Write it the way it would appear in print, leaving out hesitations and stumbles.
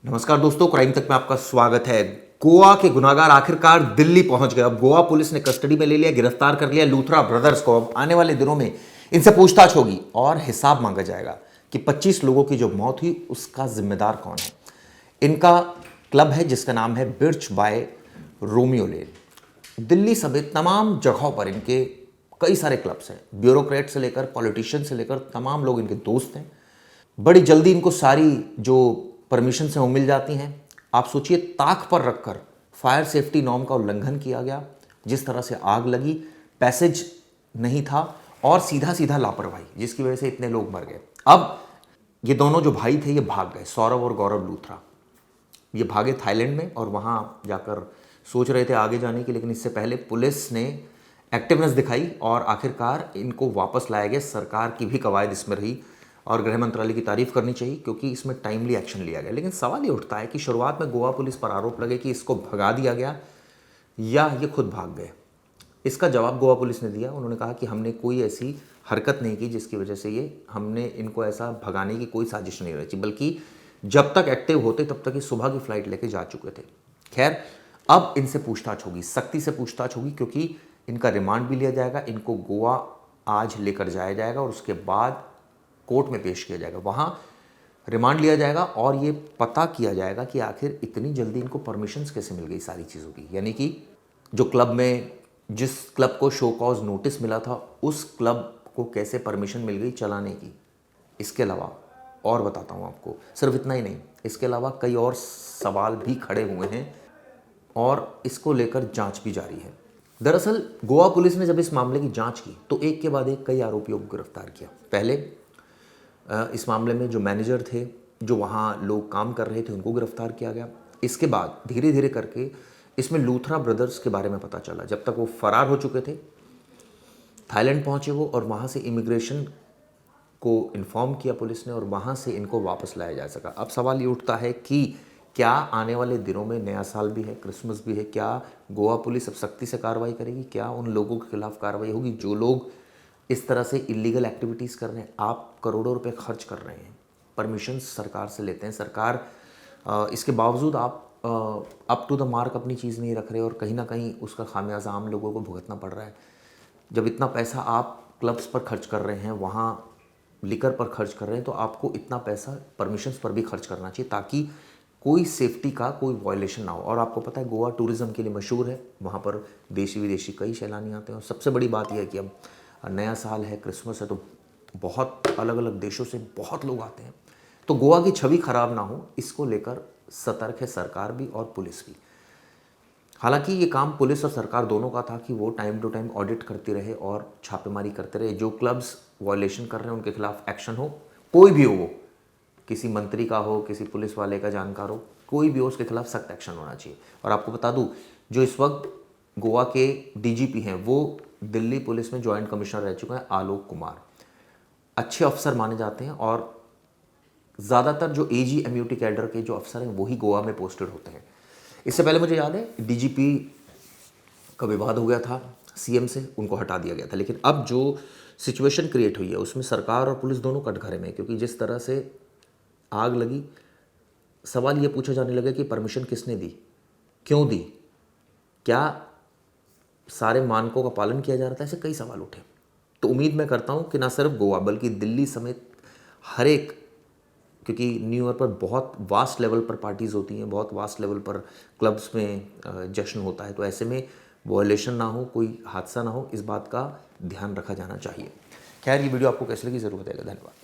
नमस्कार दोस्तों, क्राइम तक में आपका स्वागत है। गोवा के गुनाहगार आखिरकार दिल्ली पहुंच गए। अब गोवा पुलिस ने कस्टडी में ले लिया, गिरफ्तार कर लिया लूथरा ब्रदर्स को। अब आने वाले दिनों में इनसे पूछताछ होगी और हिसाब मांगा जाएगा कि 25 लोगों की जो मौत हुई उसका जिम्मेदार कौन है। इनका क्लब है जिसका नाम है birch by Romeo Lane. Delhi समेत तमाम जगहों पर इनके कई सारे क्लब्स हैं। ब्यूरोक्रेट से लेकर पॉलिटिशियन से लेकर तमाम लोग इनके दोस्त हैं। बड़ी जल्दी इनको सारी जो परमिशन से वो मिल जाती हैं। आप सोचिए, ताक पर रखकर फायर सेफ्टी नॉर्म का उल्लंघन किया गया, जिस तरह से आग लगी, पैसेज नहीं था और सीधा सीधा लापरवाही, जिसकी वजह से इतने लोग मर गए। अब ये दोनों जो भाई थे ये भाग गए, सौरव और गौरव लूथरा। ये भागे थाईलैंड में और वहाँ जाकर सोच रहे थे आगे जाने की, लेकिन इससे पहले पुलिस ने एक्टिवनेस दिखाई और आखिरकार इनको वापस लाया गया। सरकार की भी कवायद इसमें रही और गृह मंत्रालय की तारीफ करनी चाहिए क्योंकि इसमें टाइमली एक्शन लिया गया। लेकिन सवाल ये उठता है कि शुरुआत में गोवा पुलिस पर आरोप लगे कि इसको भगा दिया गया या ये खुद भाग गए। इसका जवाब गोवा पुलिस ने दिया। उन्होंने कहा कि हमने कोई ऐसी हरकत नहीं की जिसकी वजह से हमने इनको ऐसा भगाने की कोई साजिश नहीं रची, बल्कि जब तक एक्टिव होते तब तक ये सुबह की फ्लाइट लेके जा चुके थे। खैर, अब इनसे पूछताछ होगी, सख्ती से पूछताछ होगी, क्योंकि इनका रिमांड भी लिया जाएगा। इनको गोवा आज लेकर जाया जाएगा और उसके बाद कोर्ट में पेश किया जाएगा। वहाँ रिमांड लिया जाएगा और ये पता किया जाएगा कि आखिर इतनी जल्दी इनको परमिशंस कैसे मिल गई सारी चीज़ों की। यानी कि जो क्लब में, जिस क्लब को शो कॉज नोटिस मिला था, उस क्लब को कैसे परमिशन मिल गई चलाने की। इसके अलावा और बताता हूँ आपको, सिर्फ इतना ही नहीं, इसके अलावा कई और सवाल भी खड़े हुए हैं और इसको लेकर जांच भी जारी है। दरअसल गोवा पुलिस ने जब इस मामले की जांच की तो एक के बाद एक कई आरोपियों को गिरफ्तार किया। पहले इस मामले में जो मैनेजर थे, जो वहाँ लोग काम कर रहे थे, उनको गिरफ्तार किया गया। इसके बाद धीरे धीरे करके इसमें लूथरा ब्रदर्स के बारे में पता चला। जब तक वो फरार हो चुके थे, थाईलैंड पहुँचे वो और वहाँ से इमिग्रेशन को इन्फॉर्म किया पुलिस ने और वहाँ से इनको वापस लाया जा सका। अब सवाल ये उठता है कि क्या आने वाले दिनों में, नया साल भी है, क्रिसमस भी है, क्या गोवा पुलिस अब सख्ती से कार्रवाई करेगी? क्या उन लोगों के खिलाफ कार्रवाई होगी जो लोग इस तरह से इलीगल एक्टिविटीज़ कर रहे हैं? आप करोड़ों रुपए खर्च कर रहे हैं, परमिशन सरकार से लेते हैं, सरकार इसके बावजूद आप अप टू द मार्क अपनी चीज़ नहीं रख रहे और कहीं ना कहीं उसका खामियाजा आम लोगों को भुगतना पड़ रहा है। जब इतना पैसा आप क्लब्स पर खर्च कर रहे हैं, वहाँ लिकर पर खर्च कर रहे हैं, तो आपको इतना पैसा परमिशंस पर भी खर्च करना चाहिए ताकि कोई सेफ्टी का कोई वायलेशन ना हो। और आपको पता है गोवा टूरिज़्म के लिए मशहूर है, वहाँ पर देशी विदेशी कई सैलानी आते हैं। और सबसे बड़ी बात यह है कि अब नया साल है, क्रिसमस है, तो बहुत अलग अलग देशों से बहुत लोग आते हैं। तो गोवा की छवि खराब ना हो, इसको लेकर सतर्क है सरकार भी और पुलिस भी। हालांकि ये काम पुलिस और सरकार दोनों का था कि वो टाइम टू टाइम ऑडिट करती रहे और छापेमारी करते रहे। जो क्लब्स वायलेशन कर रहे हैं उनके खिलाफ एक्शन हो, कोई भी हो, वो किसी मंत्री का हो, किसी पुलिस वाले का जानकार हो, कोई भी हो, उसके खिलाफ सख्त एक्शन होना चाहिए। और आपको बता दूं, जो इस वक्त गोवा के डीजीपी हैं वो दिल्ली पुलिस में जॉइंट कमिश्नर रह चुके हैं, आलोक कुमार। अच्छे अफसर माने जाते हैं और ज़्यादातर जो एजी एमयूटी कैडर के जो अफसर हैं वही गोवा में पोस्टेड होते हैं। इससे पहले मुझे याद है डीजीपी का विवाद हो गया था सीएम से, उनको हटा दिया गया था। लेकिन अब जो सिचुएशन क्रिएट हुई है उसमें सरकार और पुलिस दोनों कटघरे में, क्योंकि जिस तरह से आग लगी, सवाल ये पूछा जाने लगा कि परमिशन किसने दी, क्यों दी, क्या सारे मानकों का पालन किया जा रहा था? ऐसे कई सवाल उठे। तो उम्मीद मैं करता हूँ कि ना सिर्फ गोवा बल्कि दिल्ली समेत हर एक, क्योंकि न्यू ईयर पर बहुत वास्ट लेवल पर पार्टीज़ होती हैं, बहुत वास्ट लेवल पर क्लब्स में जश्न होता है, तो ऐसे में वॉयलेशन ना हो, कोई हादसा ना हो, इस बात का ध्यान रखा जाना चाहिए। खैर, ये वीडियो आपको कैसे लगी ज़रूर बताइएगा। धन्यवाद।